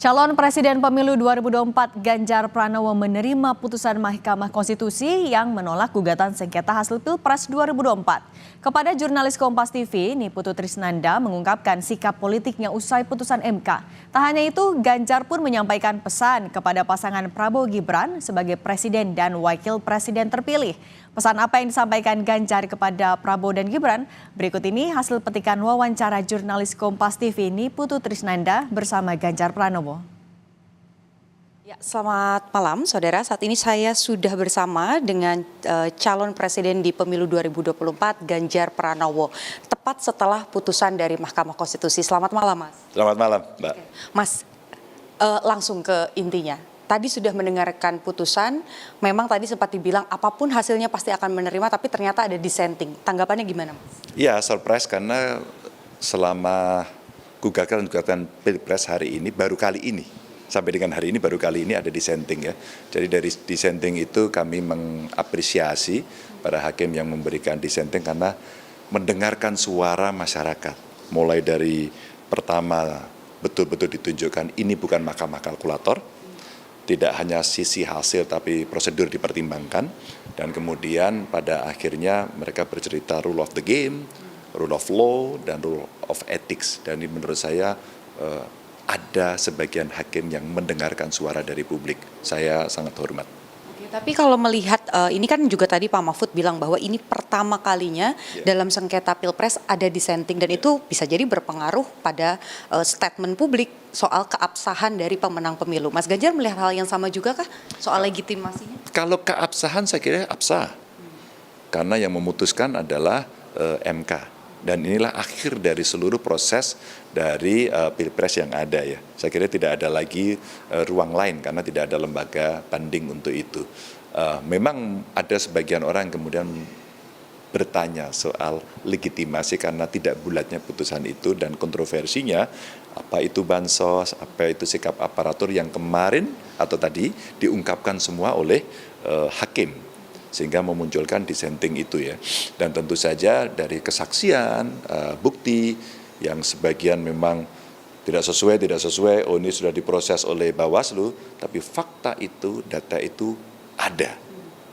Calon Presiden Pemilu 2024 Ganjar Pranowo menerima putusan Mahkamah Konstitusi yang menolak gugatan sengketa hasil Pilpres 2024. Kepada jurnalis Kompas TV, Niputu Trisnanda mengungkapkan sikap politiknya usai putusan MK. Tak hanya itu, Ganjar pun menyampaikan pesan kepada pasangan Prabowo Gibran sebagai Presiden dan Wakil Presiden terpilih. Pesan apa yang disampaikan Ganjar kepada Prabowo dan Gibran? Berikut ini hasil petikan wawancara jurnalis Kompas TV Niputu Trisnanda bersama Ganjar Pranowo. Ya, selamat malam saudara, saat ini saya sudah bersama dengan calon presiden di pemilu 2024 Ganjar Pranowo. Tepat setelah putusan dari Mahkamah Konstitusi. Selamat malam Mas. Selamat malam Mbak. Oke. Mas, langsung ke intinya. Tadi sudah mendengarkan putusan, memang tadi sempat dibilang apapun hasilnya pasti akan menerima, tapi ternyata ada dissenting. Tanggapannya gimana Mas? Ya, surprise karena selama gugatan Pilpres hari ini baru kali ini. Sampai dengan hari ini baru kali ini ada dissenting ya. Jadi dari dissenting itu kami mengapresiasi para hakim yang memberikan dissenting karena mendengarkan suara masyarakat. Mulai dari pertama betul-betul ditunjukkan ini bukan mahkamah kalkulator, tidak hanya sisi hasil tapi prosedur dipertimbangkan. Dan kemudian pada akhirnya mereka bercerita rule of the game, rule of law, dan rule of ethics. Dan ini menurut saya ada sebagian hakim yang mendengarkan suara dari publik. Saya sangat hormat. Oke, tapi kalau melihat, ini kan juga tadi Pak Mahfud bilang bahwa ini pertama kalinya dalam sengketa Pilpres ada dissenting dan itu bisa jadi berpengaruh pada statement publik soal keabsahan dari pemenang pemilu. Mas Ganjar melihat hal yang sama juga kah soal legitimasinya? Kalau keabsahan saya kira absah. Karena yang memutuskan adalah MK. Dan inilah akhir dari seluruh proses dari Pilpres yang ada ya. Saya kira tidak ada lagi ruang lain karena tidak ada lembaga banding untuk itu. Memang ada sebagian orang yang kemudian bertanya soal legitimasi karena tidak bulatnya putusan itu dan kontroversinya apa itu bansos, apa itu sikap aparatur yang kemarin atau tadi diungkapkan semua oleh hakim. Sehingga memunculkan dissenting itu ya. Dan tentu saja dari kesaksian, bukti yang sebagian memang tidak sesuai, oh ini sudah diproses oleh Bawaslu, tapi fakta itu, data itu ada.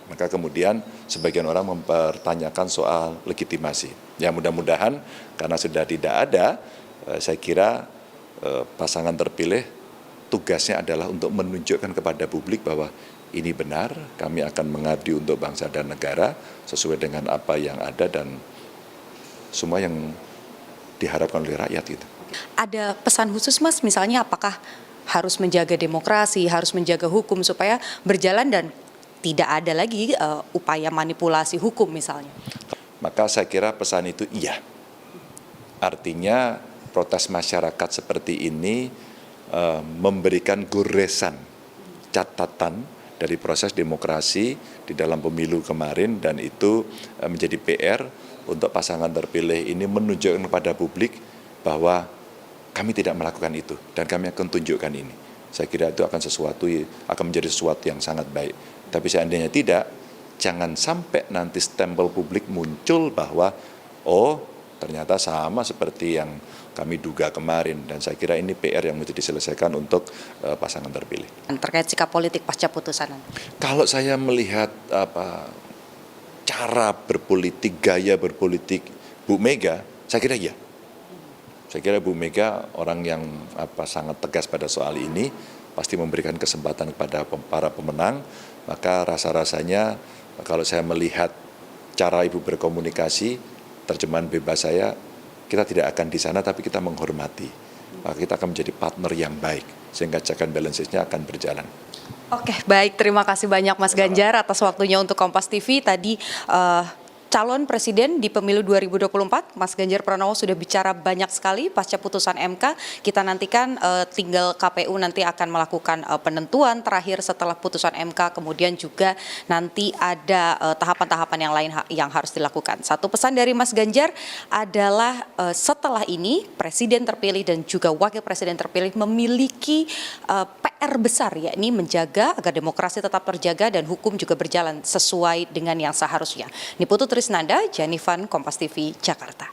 Maka kemudian sebagian orang mempertanyakan soal legitimasi. Ya mudah-mudahan karena sudah tidak ada, saya kira pasangan terpilih tugasnya adalah untuk menunjukkan kepada publik bahwa ini benar, kami akan mengabdi untuk bangsa dan negara sesuai dengan apa yang ada dan semua yang diharapkan oleh rakyat itu. Ada pesan khusus Mas, misalnya apakah harus menjaga demokrasi, harus menjaga hukum supaya berjalan dan tidak ada lagi upaya manipulasi hukum misalnya? Maka saya kira pesan itu iya. Artinya protes masyarakat seperti ini memberikan goresan, catatan dari proses demokrasi di dalam pemilu kemarin dan itu menjadi PR untuk pasangan terpilih ini menunjukkan kepada publik bahwa kami tidak melakukan itu dan kami akan tunjukkan ini. Saya kira itu akan menjadi sesuatu yang sangat baik. Tapi seandainya tidak, jangan sampai nanti stempel publik muncul bahwa oh ternyata sama seperti yang kami duga kemarin dan saya kira ini PR yang mesti diselesaikan untuk pasangan terpilih. Terkait sikap politik pasca putusan. Kalau saya melihat cara berpolitik, gaya berpolitik Bu Mega, saya kira iya. Saya kira Bu Mega orang yang sangat tegas pada soal ini, pasti memberikan kesempatan kepada para pemenang, maka rasa-rasanya kalau saya melihat cara Ibu berkomunikasi, terjemahan bebas saya, kita tidak akan di sana tapi kita menghormati. Maka kita akan menjadi partner yang baik sehingga check and balancesnya akan berjalan. Oke, baik. Terima kasih banyak Mas Ganjar atas waktunya untuk Kompas TV. Tadi calon presiden di pemilu 2024, Mas Ganjar Pranowo sudah bicara banyak sekali pasca putusan MK. Kita nantikan tinggal KPU nanti akan melakukan penentuan terakhir setelah putusan MK. Kemudian juga nanti ada tahapan-tahapan yang lain yang harus dilakukan. Satu pesan dari Mas Ganjar adalah setelah ini presiden terpilih dan juga wakil presiden terpilih memiliki PR besar, yakni menjaga agar demokrasi tetap terjaga dan hukum juga berjalan sesuai dengan yang seharusnya. Niputu Trisnanda, Janifan, Kompas TV, Jakarta.